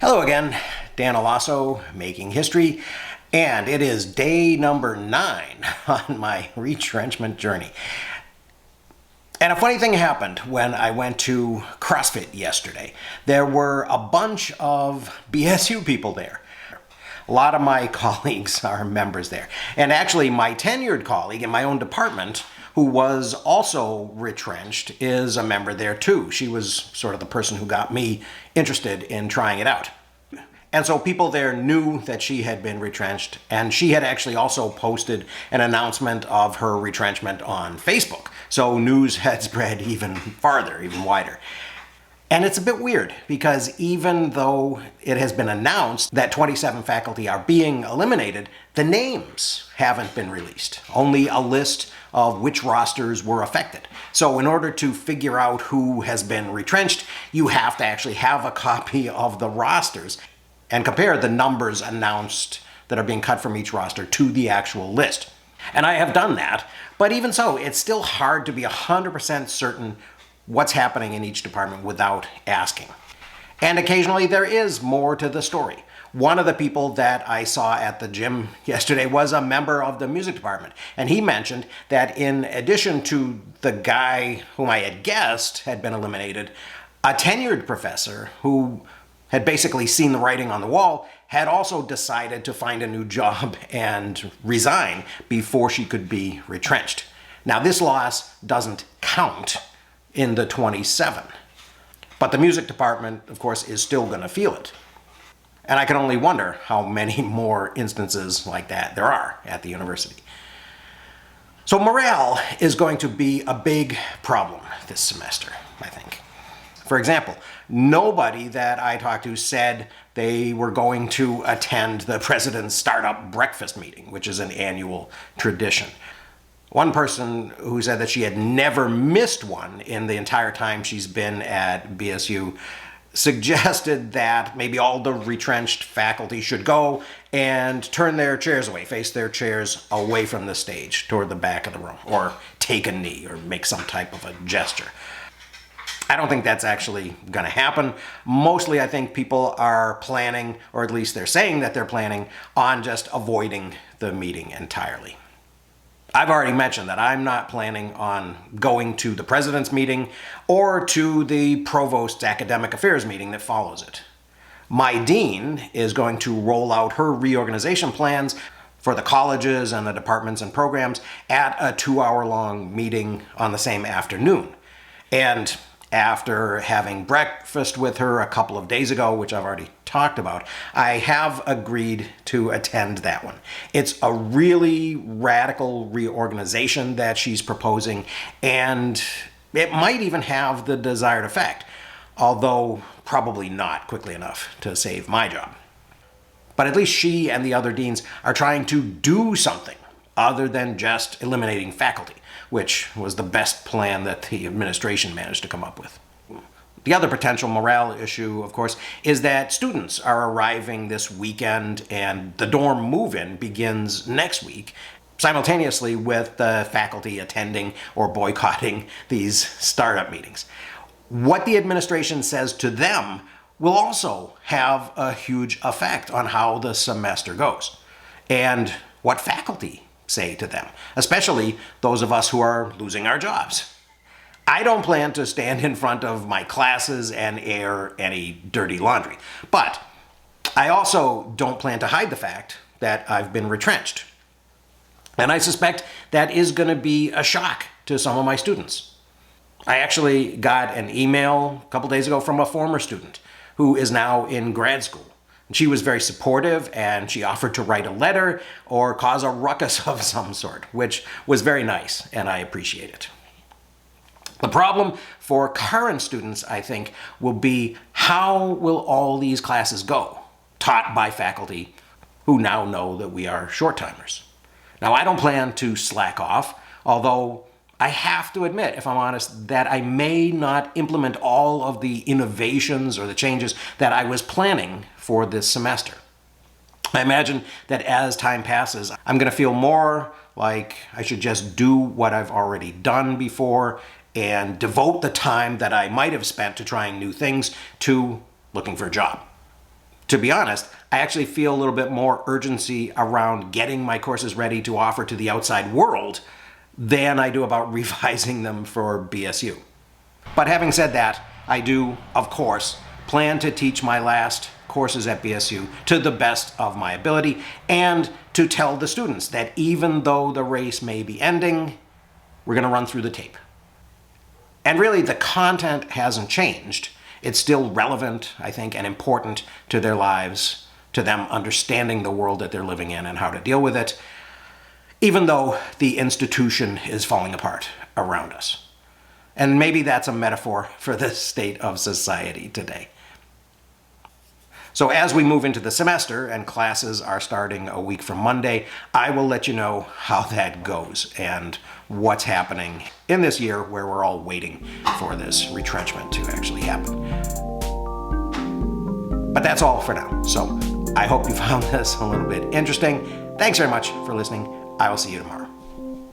Hello again, Dan Alasso, Making History, and it is day number 9 on my retrenchment journey. And a funny thing happened when I went to CrossFit yesterday. There were a bunch of BSU people there. A lot of my colleagues are members there. And actually, my tenured colleague in my own department, who was also retrenched, is a member there too. She was sort of the person who got me interested in trying it out. And so people there knew that she had been retrenched, and she had actually also posted an announcement of her retrenchment on Facebook. So news had spread even farther, even wider. And it's a bit weird because even though it has been announced that 27 faculty are being eliminated, the names haven't been released. Only a list of which rosters were affected. So in order to figure out who has been retrenched, you have to actually have a copy of the rosters and compare the numbers announced that are being cut from each roster to the actual list. And I have done that, but even so, it's still hard to be 100% certain what's happening in each department without asking. And occasionally there is more to the story. One of the people that I saw at the gym yesterday was a member of the music department, and he mentioned that in addition to the guy whom I had guessed had been eliminated, a tenured professor who had basically seen the writing on the wall had also decided to find a new job and resign before she could be retrenched. Now, this loss doesn't count in the 27, but the music department, of course, is still going to feel it. And I can only wonder how many more instances like that there are at the university. So morale is going to be a big problem this semester, I think. For example, nobody that I talked to said they were going to attend the president's startup breakfast meeting, which is an annual tradition. One person who said that she had never missed one in the entire time she's been at BSU suggested that maybe all the retrenched faculty should go and turn their chairs away, face their chairs away from the stage toward the back of the room, or take a knee or make some type of a gesture. I don't think that's actually going to happen. Mostly I think people are planning, or at least they're saying that they're planning, on just avoiding the meeting entirely. I've already mentioned that I'm not planning on going to the president's meeting or to the provost's academic affairs meeting that follows it. My dean is going to roll out her reorganization plans for the colleges and the departments and programs at a 2-hour-long meeting on the same afternoon. And after having breakfast with her a couple of days ago, which I've already talked about, I have agreed to attend that one. It's a really radical reorganization that she's proposing, and it might even have the desired effect, although probably not quickly enough to save my job. But at least she and the other deans are trying to do something other than just eliminating faculty, which was the best plan that the administration managed to come up with. The other potential morale issue, of course, is that students are arriving this weekend and the dorm move-in begins next week, simultaneously with the faculty attending or boycotting these startup meetings. What the administration says to them will also have a huge effect on how the semester goes, and what faculty say to them, especially those of us who are losing our jobs. I don't plan to stand in front of my classes and air any dirty laundry, but I also don't plan to hide the fact that I've been retrenched. And I suspect that is going to be a shock to some of my students. I actually got an email a couple days ago from a former student who is now in grad school. She was very supportive, and she offered to write a letter or cause a ruckus of some sort, which was very nice, and I appreciate it. The problem for current students, I think, will be how will all these classes go, taught by faculty who now know that we are short-timers. Now, I don't plan to slack off, although I have to admit, if I'm honest, that I may not implement all of the innovations or the changes that I was planning for this semester. I imagine that as time passes, I'm going to feel more like I should just do what I've already done before and devote the time that I might have spent to trying new things to looking for a job. To be honest, I actually feel a little bit more urgency around getting my courses ready to offer to the outside world than I do about revising them for BSU. But having said that, I do, of course, plan to teach my last courses at BSU to the best of my ability and to tell the students that even though the race may be ending, we're going to run through the tape. And really, the content hasn't changed. It's still relevant, I think, and important to their lives, to them understanding the world that they're living in and how to deal with it, even though the institution is falling apart around us. And maybe that's a metaphor for the state of society today. So as we move into the semester and classes are starting a week from Monday, I will let you know how that goes and what's happening in this year where we're all waiting for this retrenchment to actually happen. But that's all for now. So I hope you found this a little bit interesting. Thanks very much for listening. I will see you tomorrow.